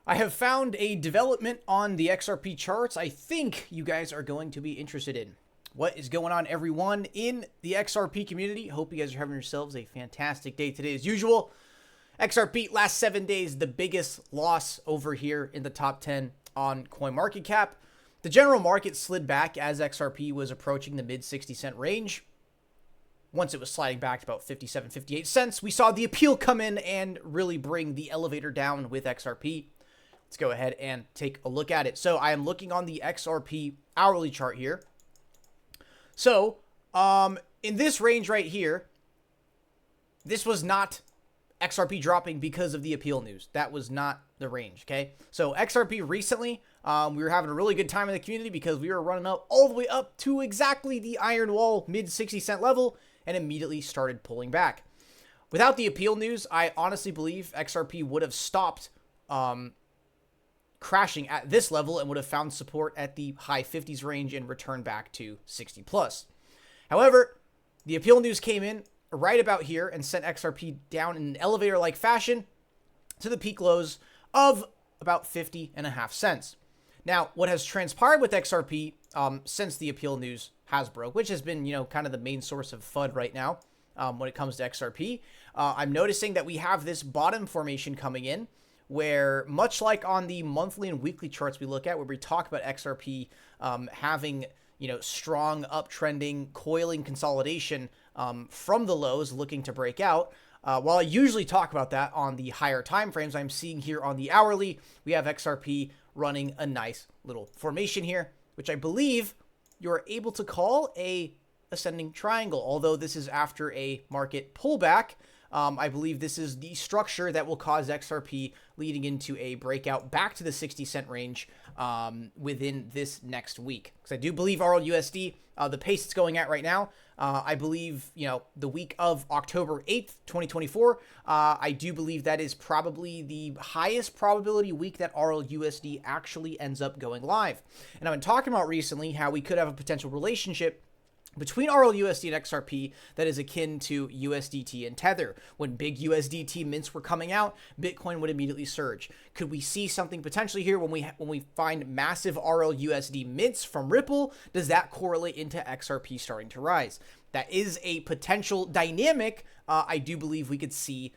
I have found a development on the XRP charts I think you guys are going to be interested in. What is going on, everyone, in the XRP community? Hope you guys are having yourselves a fantastic day today as usual. XRP, last 7 days, the biggest loss over here in the top 10 on CoinMarketCap. The general market slid back as XRP was approaching the mid 60-cent range. Once it was sliding back to about 57, 58 cents, we saw the appeal come in and really bring the elevator down with XRP. Let's go ahead and take a look at it. So I am looking on the XRP hourly chart here. So in this range right here, this was not XRP dropping because of the appeal news. That was not the range, okay? So XRP recently, we were having a really good time in the community because we were running up all the way up to exactly the iron wall mid 60-cent level and immediately started pulling back. Without the appeal news, I honestly believe XRP would have stopped crashing at this level and would have found support at the high 50s range and returned back to 60 plus. However, the appeal news came in right about here and sent XRP down in an elevator-like fashion to the peak lows of about 50.5 cents. Now, what has transpired with XRP since the appeal news has broke, which has been, kind of the main source of FUD right now when it comes to XRP, I'm noticing that we have this bottom formation coming in, where much like on the monthly and weekly charts we look at, where we talk about XRP having, strong uptrending, coiling consolidation from the lows looking to break out. While I usually talk about that on the higher time frames, I'm seeing here on the hourly, we have XRP running a nice little formation here, which I believe you're able to call a ascending triangle, although this is after a market pullback. I believe this is the structure that will cause XRP leading into a breakout back to the 60-cent range within this next week. Because I do believe RLUSD, the pace it's going at right now, I believe, the week of October 8th, 2024, I do believe that is probably the highest probability week that RLUSD actually ends up going live. And I've been talking about recently how we could have a potential relationship between RLUSD and XRP that is akin to USDT and Tether. When big USDT mints were coming out, Bitcoin would immediately surge. Could we see something potentially here when we find massive RLUSD mints from Ripple? Does that correlate into XRP starting to rise? That is a potential dynamic I do believe we could see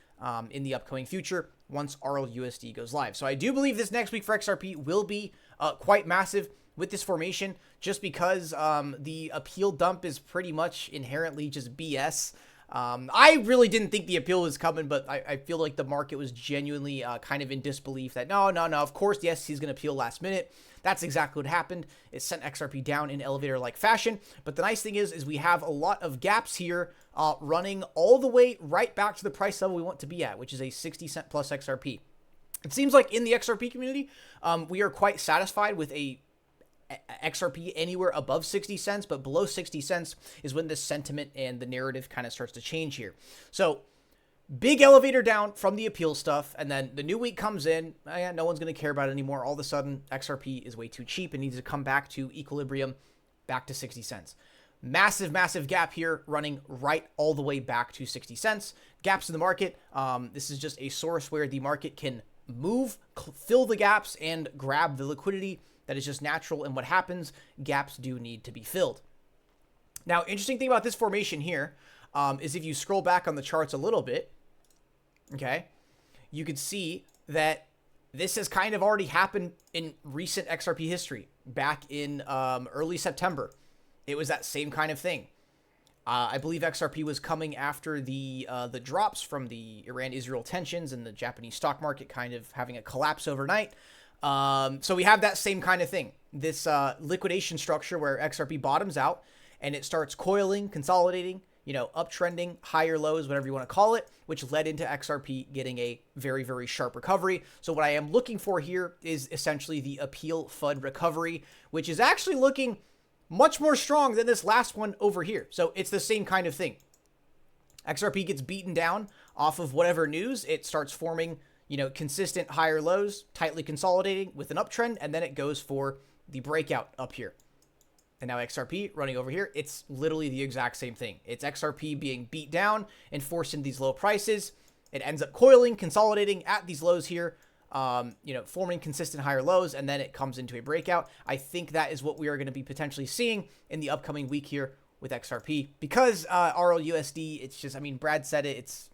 in the upcoming future once RLUSD goes live. So I do believe this next week for XRP will be quite massive with this formation, just because the appeal dump is pretty much inherently just BS. I really didn't think the appeal was coming, but I feel like the market was genuinely kind of in disbelief that no, of course the SEC is going to appeal last minute. That's exactly what happened. It sent XRP down in elevator-like fashion. But the nice thing is we have a lot of gaps here running all the way right back to the price level we want to be at, which is a 60-cent plus XRP. It seems like in the XRP community, we are quite satisfied with a XRP anywhere above 60 cents, but below 60 cents is when the sentiment and the narrative kind of starts to change here. So big elevator down from the appeal stuff, and then the new week comes in. No one's going to care about it anymore. All of a sudden, XRP is way too cheap and needs to come back to equilibrium, back to 60 cents. Massive gap here running right all the way back to 60 cents. Gaps in the market. This is just a source where the market can move, fill the gaps, and grab the liquidity that is just natural. And what happens, gaps do need to be filled. Now, interesting thing about this formation here is if you scroll back on the charts a little bit, okay, you could see that this has kind of already happened in recent XRP history. Back in early September, it was that same kind of thing. I believe XRP was coming after the drops from the Iran-Israel tensions and the Japanese stock market kind of having a collapse overnight. So we have that same kind of thing, this liquidation structure where XRP bottoms out and it starts coiling, consolidating, uptrending, higher lows, whatever you want to call it, which led into XRP getting a very sharp recovery. So what I am looking for here is essentially the appeal FUD recovery, which is actually looking much more strong than this last one over here. So it's the same kind of thing. XRP gets beaten down off of whatever news. It starts forming consistent higher lows, tightly consolidating with an uptrend, and then it goes for the breakout up here. And now XRP running over here, it's literally the exact same thing. It's XRP being beat down and forced into these low prices. It ends up coiling, consolidating at these lows here, forming consistent higher lows, and then it comes into a breakout. I think that is what we are going to be potentially seeing in the upcoming week here with XRP, because RLUSD, it's just, I mean, Brad said it, it's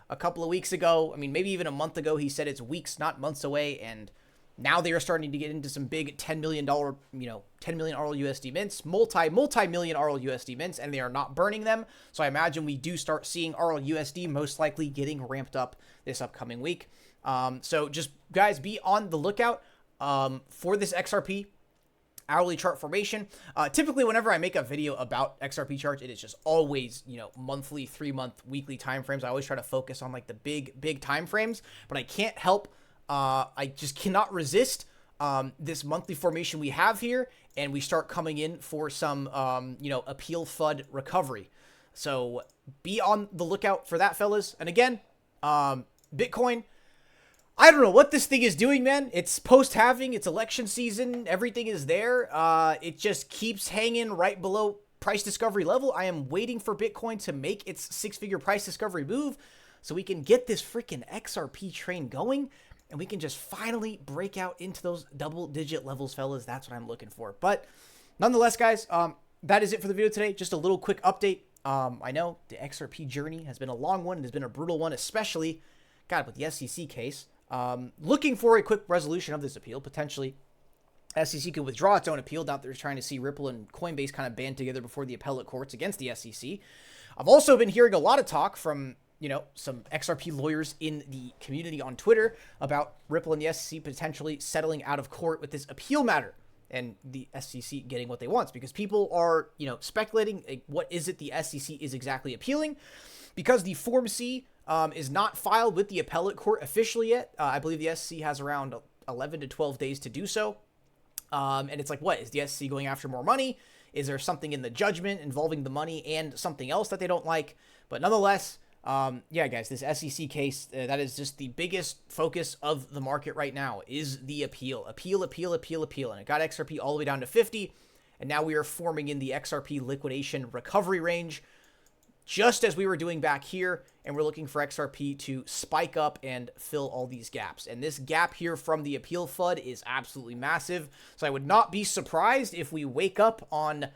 a couple of weeks ago. I mean, maybe even a month ago, he said it's weeks, not months away. And now they are starting to get into some big $10 million, 10 million RLUSD mints, multi-million RLUSD mints, and they are not burning them. So I imagine we do start seeing RLUSD most likely getting ramped up this upcoming week. So just guys, be on the lookout for this XRP hourly chart formation. Typically, whenever I make a video about XRP charts, it is just always, monthly, 3-month, weekly timeframes. I always try to focus on like the big timeframes, but I can't help. I just cannot resist this monthly formation we have here, and we start coming in for some, appeal FUD recovery. So be on the lookout for that, fellas. And again, Bitcoin, I don't know what this thing is doing, man. It's post-halving. It's election season. Everything is there. It just keeps hanging right below price discovery level. I am waiting for Bitcoin to make its 6-figure price discovery move so we can get this freaking XRP train going, and we can just finally break out into those double-digit levels, fellas. That's what I'm looking for. But nonetheless, guys, that is it for the video today. Just a little quick update. I know the XRP journey has been a long one. It has been a brutal one, especially, God, with the SEC case. Looking for a quick resolution of this appeal. Potentially, SEC could withdraw its own appeal. Now they're trying to see Ripple and Coinbase kind of band together before the appellate courts against the SEC. I've also been hearing a lot of talk from, some XRP lawyers in the community on Twitter about Ripple and the SEC potentially settling out of court with this appeal matter and the SEC getting what they want, because people are, speculating what is it the SEC is exactly appealing, because the Form C is not filed with the appellate court officially yet. I believe the SEC has around 11 to 12 days to do so. And it's like, what? Is the SEC going after more money? Is there something in the judgment involving the money and something else that they don't like? But nonetheless, guys, this SEC case, that is just the biggest focus of the market right now, is the appeal. Appeal. And it got XRP all the way down to 50. And now we are forming in the XRP liquidation recovery range, just as we were doing back here, and we're looking for XRP to spike up and fill all these gaps. And this gap here from the appeal FUD is absolutely massive. So I would not be surprised if we wake up on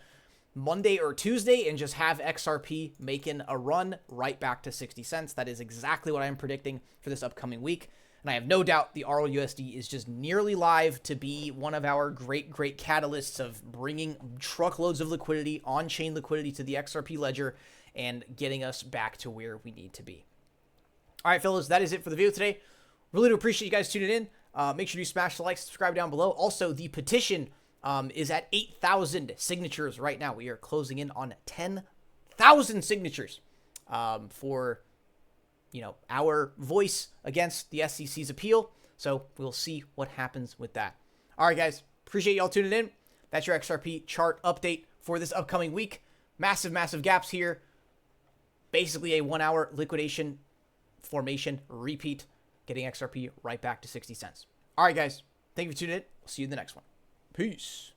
Monday or Tuesday and just have XRP making a run right back to 60 cents. That is exactly what I'm predicting for this upcoming week. And I have no doubt the RLUSD is just nearly live to be one of our great catalysts of bringing truckloads of liquidity, on-chain liquidity to the XRP ledger, and getting us back to where we need to be. All right, fellas, that is it for the video today. Really do appreciate you guys tuning in. Make sure you smash the like, subscribe down below. Also, the petition is at 8,000 signatures right now. We are closing in on 10,000 signatures for, our voice against the SEC's appeal. So we'll see what happens with that. All right, guys, appreciate y'all tuning in. That's your XRP chart update for this upcoming week. Massive gaps here. Basically a 1-hour liquidation formation repeat, getting XRP right back to 60 cents. All right, guys. Thank you for tuning in. We'll see you in the next one. Peace.